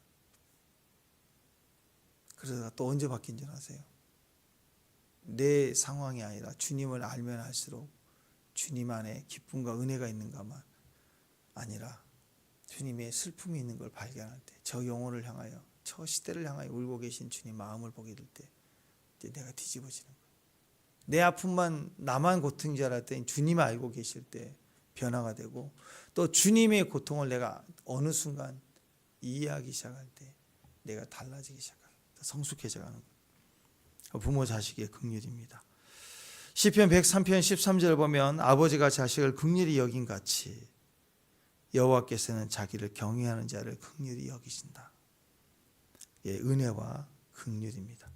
그러다가 또 언제 바뀐 줄 아세요? 내 상황이 아니라 주님을 알면 알수록 주님 안에 기쁨과 은혜가 있는가만 아니라 주님의 슬픔이 있는 걸 발견할 때, 저 영혼을 향하여, 저 시대를 향하여 울고 계신 주님 마음을 보게 될 때 내가 뒤집어지는 거예요. 내 아픔만 나만 고통인 줄 알았더니 주님이 알고 계실 때 변화가 되고, 또 주님의 고통을 내가 어느 순간 이해하기 시작할 때 내가 달라지기 시작합니다. 성숙해져 가는 거예요. 부모 자식의 긍휼입니다. 시편 103편 13절 보면 아버지가 자식을 긍휼히 여긴 같이 여호와께서는 자기를 경외하는 자를 긍휼히 여기신다. 예, 은혜와 긍휼입니다.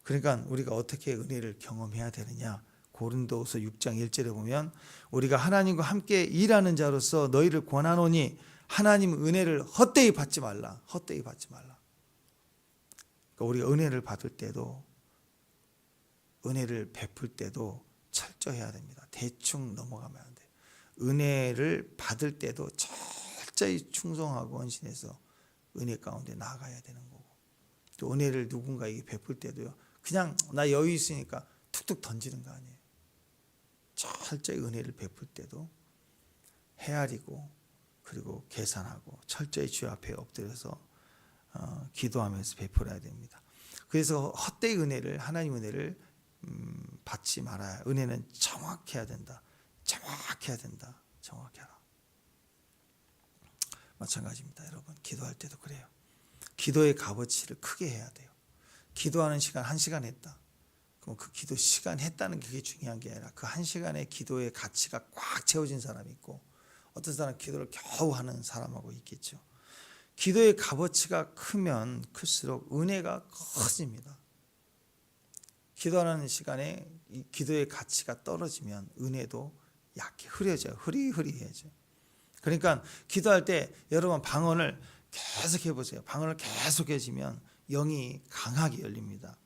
그러니까 우리가 어떻게 은혜를 경험해야 되느냐? 고린도후서 6장 1절에 보면 우리가 하나님과 함께 일하는 자로서 너희를 권하노니 하나님 은혜를 헛되이 받지 말라. 헛되이 받지 말라. 그러니까 우리가 은혜를 받을 때도, 은혜를 베풀 때도 철저해야 됩니다. 대충 넘어가면 안 돼요. 은혜를 받을 때도 철저히 충성하고 헌신해서 은혜 가운데 나아가야 되는 거고, 또 은혜를 누군가에게 베풀 때도요, 그냥 나 여유 있으니까 툭툭 던지는 거 아니에요. 철저히 은혜를 베풀 때도 헤아리고, 그리고 계산하고 철저히 주 앞에 엎드려서 기도하면서 베풀어야 됩니다. 그래서 헛되이 하나님 은혜를 받지 말아야. 은혜는 정확해야 된다. 정확해야 된다. 정확해라. 마찬가지입니다, 여러분. 기도할 때도 그래요. 기도의 값어치를 크게 해야 돼요. 기도하는 시간 1시간 했다. 그럼 그 기도 시간 했다는 게 그게 중요한 게 아니라 그 1시간의 기도의 가치가 꽉 채워진 사람이 있고, 어떤 사람은 기도를 겨우 하는 사람하고 있겠죠. 기도의 값어치가 크면 클수록 은혜가 커집니다. 기도하는 시간에 이 기도의 가치가 떨어지면 은혜도 약해, 흐려져요. 흐리흐리해져요. 그러니까 기도할 때 여러분 방언을 계속 해보세요. 방언을 계속 해주면 영이 강하게 열립니다.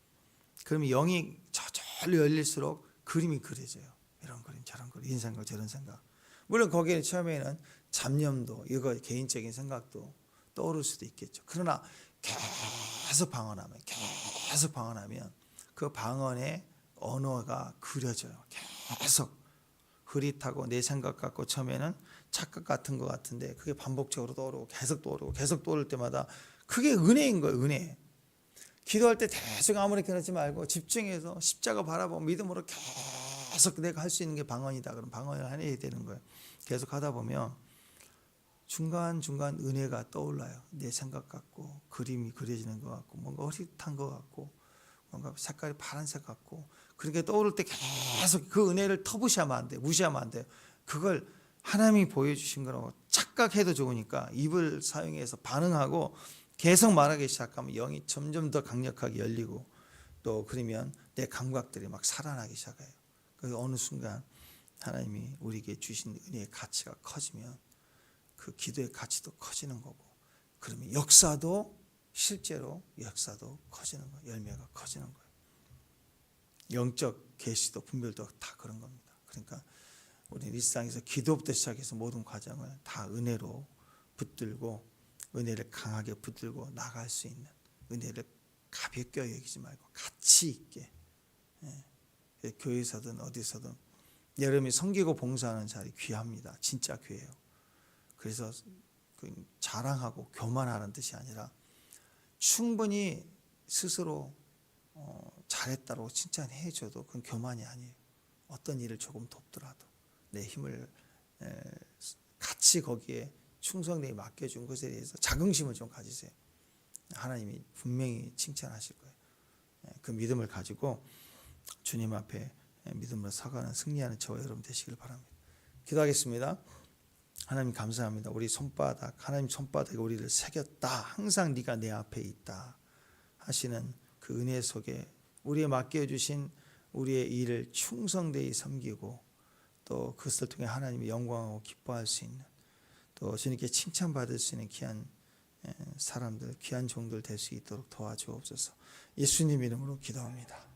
그러면 영이 저절로 열릴수록 그림이 그려져요. 이런 그림, 저런 그림, 이런 생각, 저런 생각. 물론 거기에 처음에는 잡념도, 이거 개인적인 생각도 떠오를 수도 있겠죠. 그러나 계속 방언하면 그 방언의 언어가 그려져요. 계속 흐릿하고 내 생각 같고 처음에는 착각 같은 것 같은데 그게 반복적으로 떠오르고 계속 떠오를 때마다 그게 은혜인 거예요. 은혜. 기도할 때 대충 아무렇게나 하지 말고 집중해서 십자가 바라보고 믿음으로 계속 내가 할 수 있는 게 방언이다. 그럼 방언을 해야 되는 거예요. 계속 하다 보면 중간중간 은혜가 떠올라요. 내 생각 같고 그림이 그려지는 것 같고 뭔가 흐릿한 것 같고 뭔가 색깔이 파란색 같고, 그렇게 떠오를 때 계속 그 은혜를 터부시하면 안 돼. 무시하면 안 돼요. 그걸 하나님이 보여주신 거라고 착각해도 좋으니까 입을 사용해서 반응하고 계속 말하기 시작하면 영이 점점 더 강력하게 열리고, 또 그러면 내 감각들이 막 살아나기 시작해요. 그래서 어느 순간 하나님이 우리에게 주신 은혜의 가치가 커지면 그 기도의 가치도 커지는 거고, 그러면 실제로 역사도 커지는 거예요. 열매가 커지는 거예요. 영적 계시도 분별도 다 그런 겁니다. 그러니까 우리 일상에서 기도부터 시작해서 모든 과정을 다 은혜로 붙들고, 은혜를 강하게 붙들고 나갈 수 있는, 은혜를 가볍게 여기지 말고 가치 있게, 교회에서든 어디서든 여러분이 섬기고 봉사하는 자리 귀합니다. 진짜 귀해요. 그래서 자랑하고 교만하는 뜻이 아니라 충분히 스스로 잘했다고 칭찬해 줘도 그건 교만이 아니에요. 어떤 일을 조금 돕더라도 내 힘을 같이 거기에 충성되게 맡겨준 것에 대해서 자긍심을 좀 가지세요. 하나님이 분명히 칭찬하실 거예요. 그 믿음을 가지고 주님 앞에 믿음으로 서가는 승리하는 저와 여러분 되시길 바랍니다. 기도하겠습니다. 하나님 감사합니다. 우리 손바닥, 하나님 손바닥에 우리를 새겼다. 항상 네가 내 앞에 있다 하시는 그 은혜 속에 우리에 맡겨주신 우리의 일을 충성되이 섬기고 또 그것을 통해 하나님의 영광하고 기뻐할 수 있는 또 주님께 칭찬받을 수 있는 귀한 사람들, 귀한 종들 될 수 있도록 도와주옵소서. 예수님 이름으로 기도합니다.